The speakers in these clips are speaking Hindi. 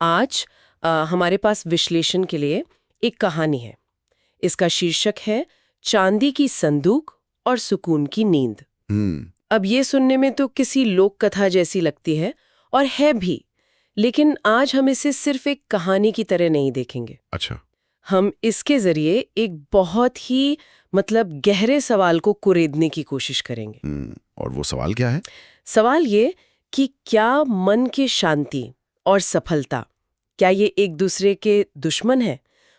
आज हमारे पास विश्लेषण के लिए एक कहानी है। इसका शीर्षक है चांदी की संदूक और सुकून की नींद। अब ये सुनने में तो किसी लोक कथा जैसी लगती है, और है भी, लेकिन आज हम इसे सिर्फ एक कहानी की तरह नहीं देखेंगे। अच्छा। हम इसके जरिए एक बहुत ही गहरे सवाल को कुरेदने की कोशिश करेंगे। और वो सवाल क्या है? सवाल ये कि क्या मन की शांति और सफलता, क्या ये एक दूसरे के दुश्मन है?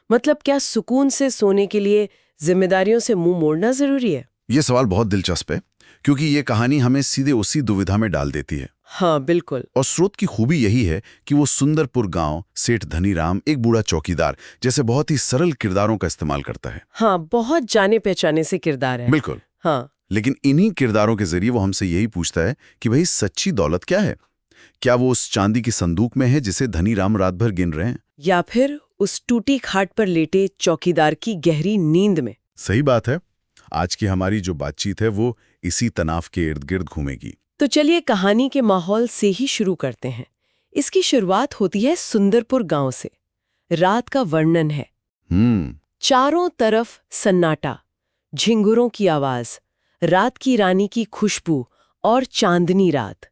क्या सुकून से सोने के लिए जिम्मेदारियों से मुंह मोड़ना जरूरी है? ये सवाल बहुत दिलचस्प है, क्योंकि ये कहानी हमें सीधे उसी दुविधा में डाल देती है। हाँ, बिल्कुल। और स्रोत की खूबी यही है कि वो सुंदरपुर गांव, सेठ धनीराम, एक बूढ़ा चौकीदार जैसे बहुत ही सरल किरदारों का इस्तेमाल करता है। हाँ, बहुत जाने पहचाने से किरदार है। बिल्कुल। हाँ। लेकिन इन्हीं किरदारों के जरिए वो हमसे यही पूछता है कि भाई सच्ची दौलत क्या है? क्या वो उस चांदी की संदूक में है जिसे धनीराम रात भर गिन रहे हैं, या फिर उस टूटी खाट पर लेटे चौकीदार की गहरी नींद में? सही बात है। आज की हमारी जो बातचीत है वो इसी तनाव के इर्द गिर्द घूमेगी। तो चलिए कहानी के माहौल से ही शुरू करते हैं। इसकी शुरुआत होती है सुंदरपुर गांव से। रात का वर्णन है। चारों तरफ सन्नाटा, झिंगुरों की आवाज, रात की रानी की खुशबू और चांदनी रात।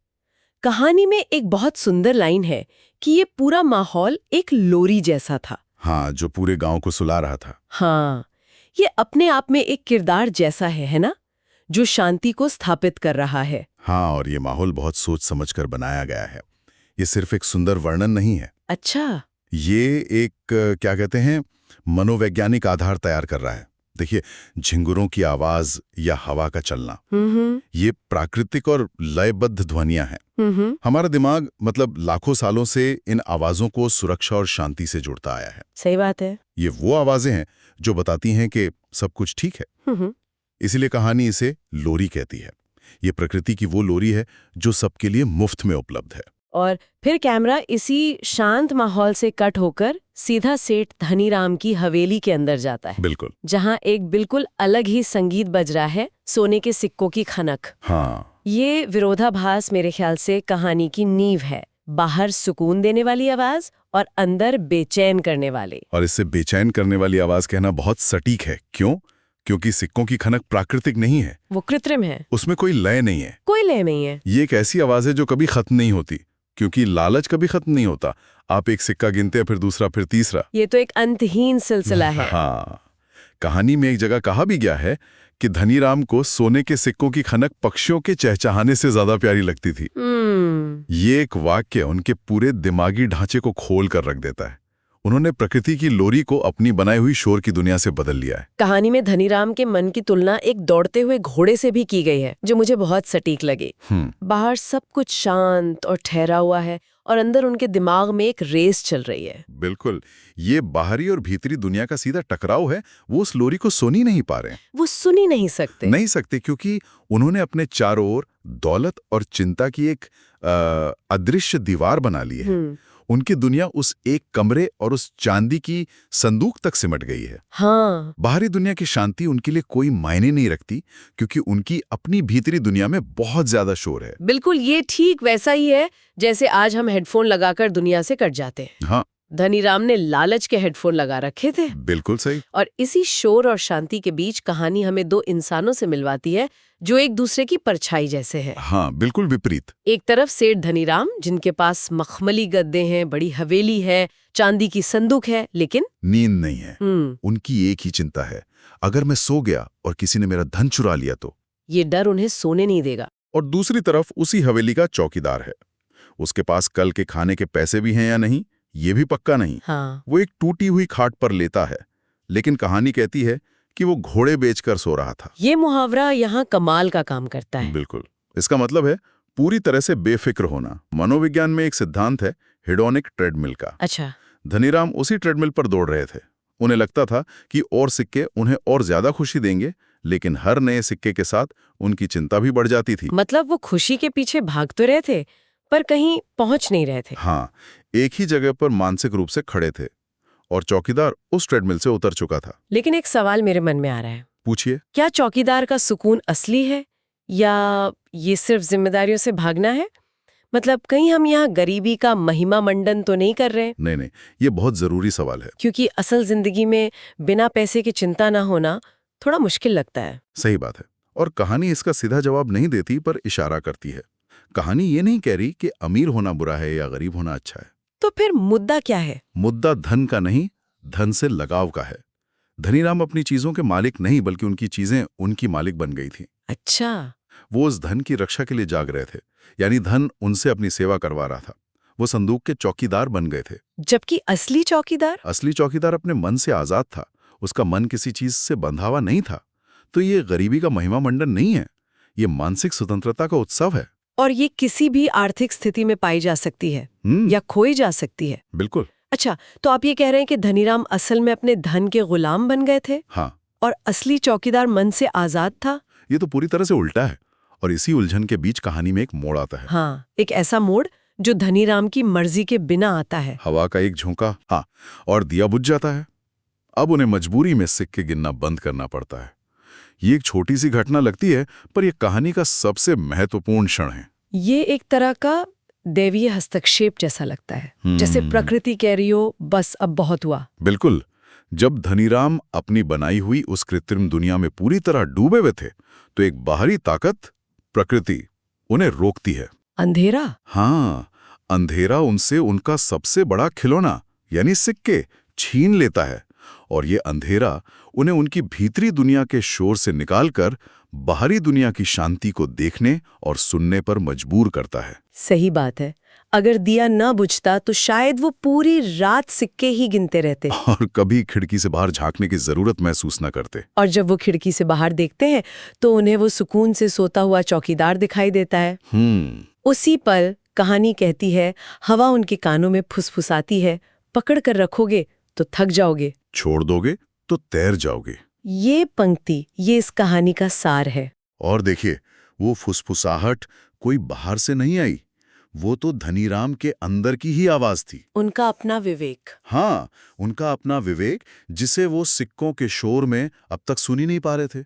कहानी में एक बहुत सुंदर लाइन है कि ये पूरा माहौल एक लोरी जैसा था। हाँ, जो पूरे गांव को सुला रहा था। हाँ, ये अपने आप में एक किरदार जैसा है ना, जो शांति को स्थापित कर रहा है। हाँ, और ये माहौल बहुत सोच समझकर बनाया गया है। ये सिर्फ एक सुंदर वर्णन नहीं है। अच्छा। ये एक क्या कहते हैं, मनोवैज्ञानिक आधार तैयार कर रहा है। देखिए, झिंगुरों की आवाज या हवा का चलना, ये प्राकृतिक और लयबद्ध ध्वनियां हैं। हमारा दिमाग लाखों सालों से इन आवाजों को सुरक्षा और शांति से जुड़ता आया है। सही बात है। ये वो आवाजें हैं जो बताती हैं कि सब कुछ ठीक है। इसीलिए कहानी इसे लोरी कहती है। ये प्रकृति की वो लोरी है जो सबके लिए मुफ्त में उपलब्ध है। और फिर कैमरा इसी शांत माहौल से कट होकर सीधा सेठ धनीराम की हवेली के अंदर जाता है। बिल्कुल। जहाँ एक बिल्कुल अलग ही संगीत बज रहा है, सोने के सिक्कों की खनक। हाँ, ये विरोधाभास मेरे ख्याल से कहानी की नींव है। बाहर सुकून देने वाली आवाज और अंदर बेचैन करने वाली। और इससे बेचैन करने वाली आवाज कहना बहुत सटीक है। क्यों? क्योंकि सिक्कों की खनक प्राकृतिक नहीं है, वो कृत्रिम है। उसमें कोई लय नहीं है। कोई लय नहीं है। ये एक ऐसी आवाज है जो कभी खत्म नहीं होती, क्योंकि लालच कभी खत्म नहीं होता। आप एक सिक्का गिनते हैं, फिर दूसरा, फिर तीसरा। ये तो एक अंतहीन सिलसिला है। हाँ, कहानी में एक जगह कहा भी गया है कि धनीराम को सोने के सिक्कों की खनक पक्षियों के चहचहाने से ज्यादा प्यारी लगती थी। ये एक वाक्य उनके पूरे दिमागी ढांचे को खोल कर रख देता है। उन्होंने प्रकृति की लोरी को अपनी बनाई हुई शोर की दुनिया से बदल लिया है। कहानी में धनीराम के मन की तुलना एक दौड़ते हुए घोड़े से भी की गई है, जो मुझे बहुत सटीक लगी। बाहर सब कुछ शांत और ठहरा हुआ है, और अंदर उनके दिमाग में एक रेस चल रही है। बिल्कुल। ये बाहरी और भीतरी दुनिया का सीधा टकराव है। वो उस लोरी को सुन ही नहीं पा रहे हैं। वो सुन ही नहीं सकते। क्योंकि उन्होंने अपने चारों ओर दौलत और चिंता की एक अदृश्य दीवार बना ली है। उनकी दुनिया उस एक कमरे और उस चांदी की संदूक तक सिमट गई है। हाँ। बाहरी दुनिया की शांति उनके लिए कोई मायने नहीं रखती, क्योंकि उनकी अपनी भीतरी दुनिया में बहुत ज्यादा शोर है। बिल्कुल, ये ठीक वैसा ही है जैसे आज हम हेडफोन लगाकर दुनिया से कट जाते हैं। हाँ, धनीराम ने लालच के हेडफोन लगा रखे थे। बिल्कुल सही। और इसी शोर और शांति के बीच कहानी हमें दो इंसानों से मिलवाती है जो एक दूसरे की परछाई जैसे हैं। हाँ, बिल्कुल विपरीत। एक तरफ सेठ धनीराम, जिनके पास मखमली गद्दे हैं, बड़ी हवेली है, चांदी की संदूक है, लेकिन नींद नहीं है। उनकी एक ही चिंता है, अगर मैं सो गया और किसी ने मेरा धन चुरा लिया तो। ये डर उन्हें सोने नहीं देगा। और दूसरी तरफ उसी हवेली का चौकीदार है। उसके पास कल के खाने के पैसे भी हैं या नहीं, ये भी पक्का नहीं। हाँ। वो एक टूटी हुई खाट पर लेता है, लेकिन कहानी कहती है कि वो घोड़े बेचकर सो रहा था। ये मुहावरा यहाँ कमाल का काम करता है। बिल्कुल। इसका मतलब है पूरी तरह से बेफिक्र होना। मनोविज्ञान में एक सिद्धांत है हेडोनिक ट्रेडमिल का। अच्छा। धनीराम उसी ट्रेडमिल पर दौड़ रहे थे। उन्हें लगता था कि और सिक्के उन्हें और ज्यादा खुशी देंगे, लेकिन हर नए सिक्के के साथ उनकी चिंता भी बढ़ जाती थी। वो खुशी के पीछे भाग तो रहे थे, पर कहीं पहुंच नहीं रहे थे। हाँ, एक ही जगह पर मानसिक रूप से खड़े थे, और चौकीदार उस ट्रेडमिल से उतर चुका था। लेकिन एक सवाल मेरे मन में आ रहा है। पूछिए। क्या चौकीदार का सुकून असली है, या ये सिर्फ जिम्मेदारियों से भागना है? मतलब कहीं हम यहाँ गरीबी का महिमा मंडन तो नहीं कर रहे? नहीं नहीं, ये बहुत जरूरी सवाल है। क्योंकि असल जिंदगी में बिना पैसे की चिंता ना होना थोड़ा मुश्किल लगता है। सही बात है। और कहानी इसका सीधा जवाब नहीं देती, पर इशारा करती है। कहानी ये नहीं कह रही कि अमीर होना बुरा है या गरीब होना अच्छा है। तो फिर मुद्दा क्या है? मुद्दा धन का नहीं, धन से लगाव का है। धनीराम अपनी चीजों के मालिक नहीं, बल्कि उनकी चीजें उनकी मालिक बन गई थी। अच्छा। वो उस धन की रक्षा के लिए जाग रहे थे, यानी धन उनसे अपनी सेवा करवा रहा था। वो संदूक के चौकीदार बन गए थे। जबकि असली चौकीदार? असली चौकीदार अपने मन से आजाद था। उसका मन किसी चीज से बंधा हुआ नहीं था। तो ये गरीबी का महिमा मंडन नहीं है, ये मानसिक स्वतंत्रता का उत्सव है। और ये किसी भी आर्थिक स्थिति में पाई जा सकती है या खोई जा सकती है। बिल्कुल। अच्छा, तो आप ये कह रहे हैं कि धनीराम असल में अपने धन के गुलाम बन गए थे? हाँ। और असली चौकीदार मन से आजाद था? ये तो पूरी तरह से उल्टा है। और इसी उलझन के बीच कहानी में एक मोड़ आता है। हाँ, एक ऐसा मोड़ जो धनीराम की मर्जी के बिना आता है। हवा का एक झोंका, हाँ, और दिया बुझ जाता है। अब उन्हें मजबूरी में सिक्के गिनना बंद करना पड़ता है। ये एक छोटी सी घटना लगती है, पर यह कहानी का सबसे महत्वपूर्ण क्षण है। ये एक तरह का दैवीय हस्तक्षेप जैसा लगता है, जैसे प्रकृति कह रही हो बस अब बहुत हुआ। बिल्कुल। जब धनीराम अपनी बनाई हुई उस कृत्रिम दुनिया में पूरी तरह डूबे हुए थे, तो एक बाहरी ताकत, प्रकृति, उन्हें रोकती है। अंधेरा? हाँ, अंधेरा उनसे उनका सबसे बड़ा खिलौना यानी सिक्के छीन लेता है। और ये अंधेरा उन्हें उनकी भीतरी दुनिया के शोर से निकालकर बाहरी दुनिया की शांति को देखने और सुनने पर मजबूर करता है। सही बात है। अगर दिया न बुझता तो शायद वो पूरी रात सिक्के ही गिनते रहते और कभी खिड़की से बाहर झांकने की जरूरत महसूस न करते। और जब वो खिड़की से बाहर देखते हैं तो उन्हें वो सुकून से सोता हुआ चौकीदार दिखाई देता है। उसी पल कहानी कहती है, हवा उनके कानों में फुसफुसाती है, पकड़ कर रखोगे तो थक जाओगे, छोड़ दोगे तो तैर जाओगे। ये पंक्ति, ये इस कहानी का सार है। और देखिए, वो फुसफुसाहट कोई बाहर से नहीं आई, वो तो धनीराम के अंदर की ही आवाज थी। उनका अपना विवेक। हाँ, उनका अपना विवेक, जिसे वो सिक्कों के शोर में अब तक सुन ही नहीं पा रहे थे।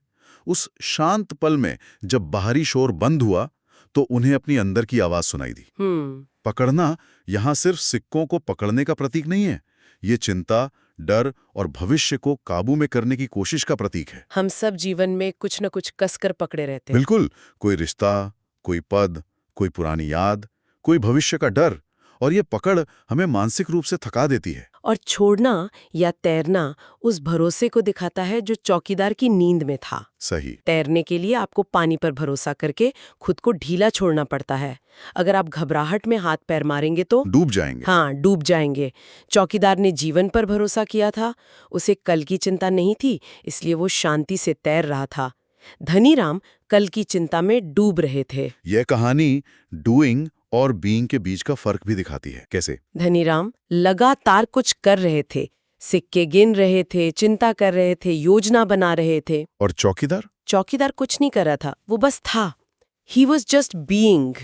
उस शांत पल में जब बाहरी शोर बंद हुआ, तो उन्हें अपनी अंदर की आवाज सुनाई दी। पकड़ना यहाँ सिर्फ सिक्कों को पकड़ने का प्रतीक नहीं है, ये चिंता, डर और भविष्य को काबू में करने की कोशिश का प्रतीक है। हम सब जीवन में कुछ न कुछ कसकर पकड़े रहते हैं। बिल्कुल, कोई रिश्ता, कोई पद, कोई पुरानी याद, कोई भविष्य का डर, और ये पकड़ हमें मानसिक रूप से थका देती है। और छोड़ना या तैरना उस भरोसे को दिखाता है जो चौकीदार की नींद में था। सही। तैरने के लिए आपको पानी पर भरोसा करके खुद को ढीला छोड़ना पड़ता है। अगर आप घबराहट में हाथ पैर मारेंगे तो डूब जाएंगे। हाँ, डूब जाएंगे। चौकीदार ने जीवन पर भरोसा किया था, उसे कल की चिंता नहीं थी, इसलिए वो शांति से तैर रहा था। धनीराम कल की चिंता में डूब रहे थे। यह कहानी डूइंग और बीइंग के बीच का फर्क भी दिखाती है। कैसे? धनीराम लगातार कुछ कर रहे थे, सिक्के गिन रहे थे, चिंता कर रहे थे, योजना बना रहे थे। और चौकीदार? चौकीदार कुछ नहीं कर रहा था, वो बस था। He was just being।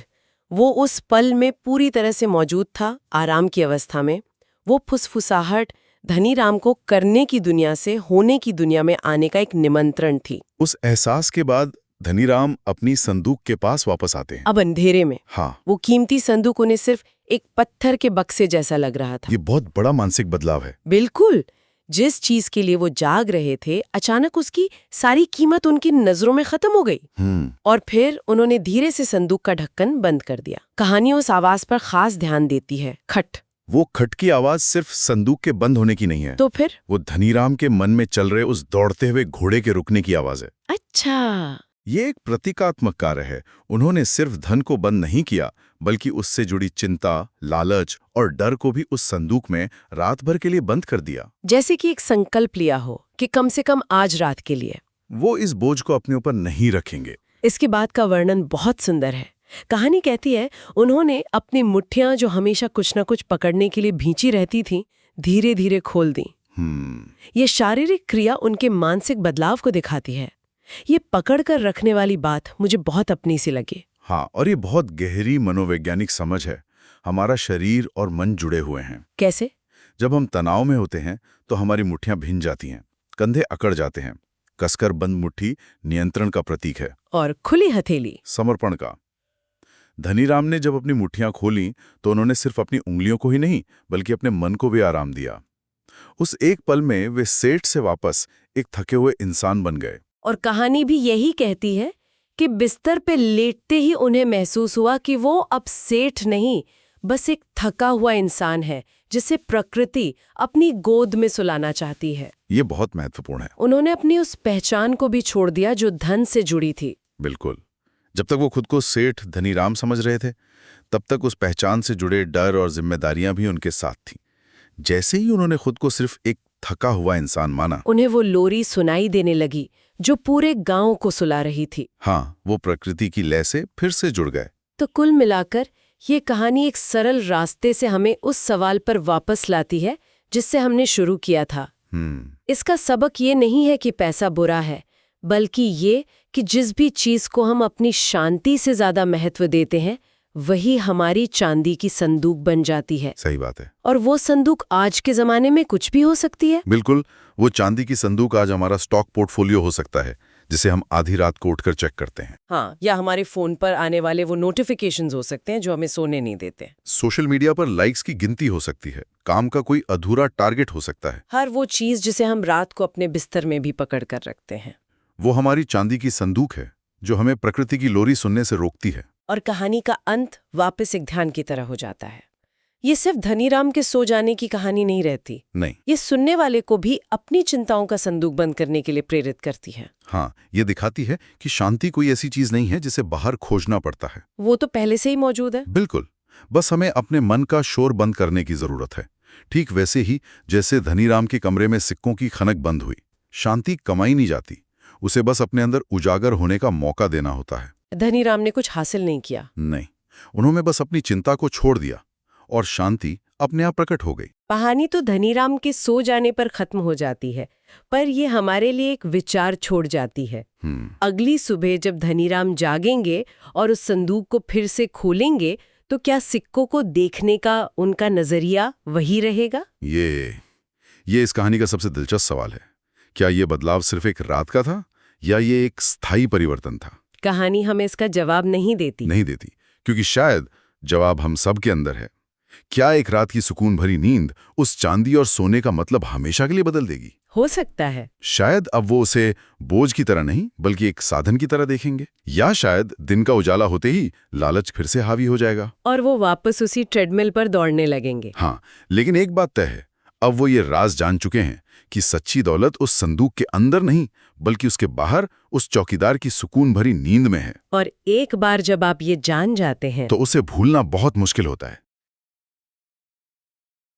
वो उस पल में पूरी तरह से मौजूद था, आराम की अवस्था में। वो फुसफुसाहट धनीराम को करने की दुनिया से होने की दुनिया में आने का एक निमंत्रण थी। उस एहसास के बाद धनीराम अपनी संदूक के पास वापस आते हैं। अब अंधेरे में। हाँ। वो कीमती संदूक उन्हें सिर्फ एक पत्थर के बक्से जैसा लग रहा था। ये बहुत बड़ा मानसिक बदलाव है। बिल्कुल। जिस चीज के लिए वो जाग रहे थे, अचानक उसकी सारी कीमत उनकी नजरों में खत्म हो गई। और फिर उन्होंने धीरे से संदूक का ढक्कन बंद कर दिया। कहानी उस आवाज पर खास ध्यान देती है, खट। वो खट की आवाज सिर्फ संदूक के बंद होने की नहीं है, तो फिर वो धनीराम के मन में चल रहे उस दौड़ते हुए घोड़े के रुकने की आवाज है। अच्छा। ये एक प्रतीकात्मक कार्य है। उन्होंने सिर्फ धन को बंद नहीं किया, बल्कि उससे जुड़ी चिंता, लालच और डर को भी उस संदूक में रात भर के लिए बंद कर दिया। जैसे कि एक संकल्प लिया हो कि कम से कम आज रात के लिए वो इस बोझ को अपने ऊपर नहीं रखेंगे। इसके बाद का वर्णन बहुत सुंदर है। कहानी कहती है, उन्होंने अपनी मुट्ठियां जो हमेशा कुछ न कुछ पकड़ने के लिए भींची रहती थीं, धीरे धीरे खोल दी। ये शारीरिक क्रिया उनके मानसिक बदलाव को दिखाती है। ये पकड़ कर रखने वाली बात मुझे बहुत अपनी सी लगी। हाँ, और ये बहुत गहरी मनोवैज्ञानिक समझ है। हमारा शरीर और मन जुड़े हुए हैं। कैसे? जब हम तनाव में होते हैं तो हमारी मुट्ठियां भिन जाती हैं, कंधे अकड़ जाते हैं। कसकर बंद मुट्ठी नियंत्रण का प्रतीक है, और खुली हथेली समर्पण का। धनीराम ने जब अपनी मुट्ठियां खोलीं तो उन्होंने सिर्फ अपनी उंगलियों को ही नहीं बल्कि अपने मन को भी आराम दिया। उस एक पल में वे सेठ से वापस एक थके हुए इंसान बन गए। और कहानी भी यही कहती है कि बिस्तर पे लेटते ही उन्हें महसूस हुआ कि वो अब सेठ नहीं, बस एक थका हुआ इंसान है जिसे प्रकृति अपनी गोद में सुलाना चाहती है। ये बहुत महत्वपूर्ण है। उन्होंने अपनी उस पहचान को भी छोड़ दिया जो धन से जुड़ी थी। बिल्कुल। जब तक वो खुद को सेठ धनीराम समझ रहे थे, तब तक उस पहचान से जुड़े डर और जिम्मेदारियां भी उनके साथ थीं। जैसे ही उन्होंने खुद को सिर्फ एक थका हुआ इंसान माना, उन्हें वो लोरी सुनाई देने लगी जो पूरे गांव को सुला रही थी। हाँ, वो प्रकृति की लय से फिर से जुड़ गए। तो कुल मिलाकर ये कहानी एक सरल रास्ते से हमें उस सवाल पर वापस लाती है जिससे हमने शुरू किया था। इसका सबक ये नहीं है कि पैसा बुरा है, बल्कि ये कि जिस भी चीज को हम अपनी शांति से ज्यादा महत्व देते हैं, वही हमारी चांदी की संदूक बन जाती है। सही बात है। और वो संदूक आज के जमाने में कुछ भी हो सकती है। बिल्कुल। वो चांदी की संदूक आज हमारा स्टॉक पोर्टफोलियो हो सकता है, जिसे हम आधी रात को उठकर चेक करते हैं। हाँ, या हमारे फोन पर आने वाले वो नोटिफिकेशंस हो सकते हैं जो हमें सोने नहीं देते। सोशल मीडिया पर लाइक्स की गिनती हो सकती है, काम का कोई अधूरा टारगेट हो सकता है। हर वो चीज जिसे हम रात को अपने बिस्तर में भी पकड़ कर रखते हैं, वो हमारी चांदी की संदूक है जो हमें प्रकृति की लोरी सुनने से रोकती है। और कहानी का अंत वापस एक ध्यान की तरह हो जाता है। ये सिर्फ धनीराम के सो जाने की कहानी नहीं रहती। नहीं, ये सुनने वाले को भी अपनी चिंताओं का संदूक बंद करने के लिए प्रेरित करती है। हाँ, ये दिखाती है कि शांति कोई ऐसी चीज नहीं है जिसे बाहर खोजना पड़ता है। वो तो पहले से ही मौजूद है। बिल्कुल, बस हमें अपने मन का शोर बंद करने की जरूरत है। ठीक वैसे ही जैसे धनीराम के कमरे में सिक्कों की खनक बंद हुई। शांति कमाई नहीं जाती, उसे बस अपने अंदर उजागर होने का मौका देना होता है। धनीराम ने कुछ हासिल नहीं किया। नहीं, उन्होंने बस अपनी चिंता को छोड़ दिया और शांति अपने आप प्रकट हो गई। कहानी तो धनीराम के सो जाने पर खत्म हो जाती है, पर ये हमारे लिए एक विचार छोड़ जाती है। अगली सुबह जब धनीराम जागेंगे और उस संदूक को फिर से खोलेंगे, तो क्या सिक्कों को देखने का उनका नजरिया वही रहेगा? ये इस कहानी का सबसे दिलचस्प सवाल है। क्या ये बदलाव सिर्फ एक रात का था या ये एक स्थायी परिवर्तन था? कहानी हमें इसका जवाब नहीं देती, क्योंकि शायद जवाब हम सब के अंदर है। क्या एक रात की सुकून भरी नींद उस चांदी और सोने का मतलब हमेशा के लिए बदल देगी? हो सकता है। शायद अब वो उसे बोझ की तरह नहीं बल्कि एक साधन की तरह देखेंगे। या शायद दिन का उजाला होते ही लालच फिर से हावी हो जाएगा और वो वापस उसी ट्रेडमिल पर दौड़ने लगेंगे। हाँ, लेकिन एक बात तय है, अब वो ये राज जान चुके हैं कि सच्ची दौलत उस संदूक के अंदर नहीं बल्कि उसके बाहर उस चौकीदार की सुकून भरी नींद में है। और एक बार जब आप ये जान जाते हैं तो उसे भूलना बहुत मुश्किल होता है।